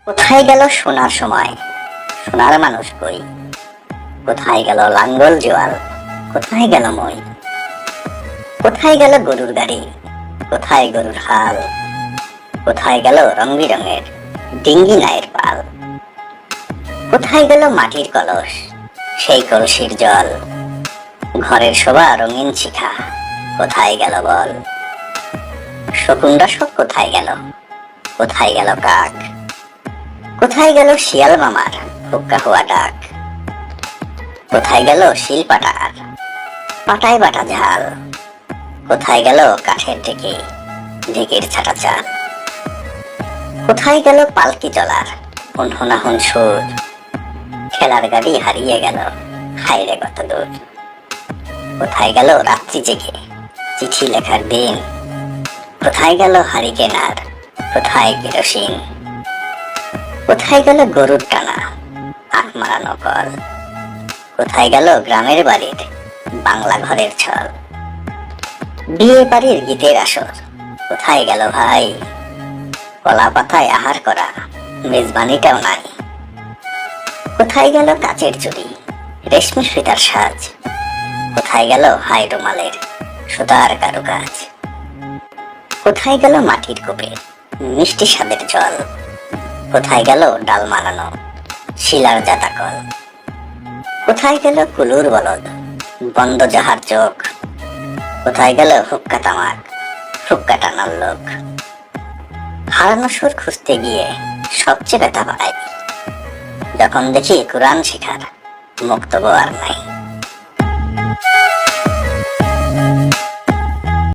কোথায় গেল সোনার সময়, সোনার মানুষ কই? কোথায় গেল লাঙ্গল জোয়াল, কোথায় গেল মই? কোথায় গেল গরুর গাড়ি, কোথায় গরুর হাল? কোথায় গেল রং বিরঙের ডিঙ্গি নায়ের পাল? কোথায় গেল মাটির কলস, সেই কলসির জল? ঘরের শোভা রঙিন শিখা, কোথায় গেল বল? শকুনরা সব কোথায় গেল, কোথায় গেল কাক? কোথায় গেল শিয়াল মামার হুক্কা হুয়া ডাক? কোথায় গেল শিল পাটার পাটায় বাটা ঝাল? কোথায় গেল কাঠের ঢেকি, ঢেকির ছাটা চাল? কোথায় গেল পালকি চলার হুনহুনাহুন সুর? খেলার গাড়ি হারিয়ে গেল, হাইরে কত দূর। কোথায় গেল রাত্রি জেগে চিঠি লেখার দিন? কোথায় গেল হারিকেনার, কোথায় কেরোসিন? কোথায় গেল গরুর টানা আখ মারানো কল? কোথায় গেল গ্রামের বাড়ির বাংলা ঘরের ছল? বিয়ে বাড়ির গীতের আসর কোথায় গেল ভাই? কলা পাতায় আহার করা মেজবানিটাও নাই। কোথায় গেল কাচের চুড়ি, রেশমি ফিতার সাজ? কোথায় গেল হাই রুমালের সুতার কারুকাজ? কোথায় গেল মাটির কূপে মিষ্টি স্বাদের জল? কোথায় গেল ডাল মারানো শিলার জাতাকল? কোথায় গেল কুলুর বলদ বন্ধ যাহার চোখ? কোথায় গেল হুক্কা তামাক হুক্কা টানার লোক? হারানো সুর খুঁজতে গিয়ে সবচেয়ে ব্যথা পাই যখন দেখি কোরআন শিখার মুক্তব্য আর নাই।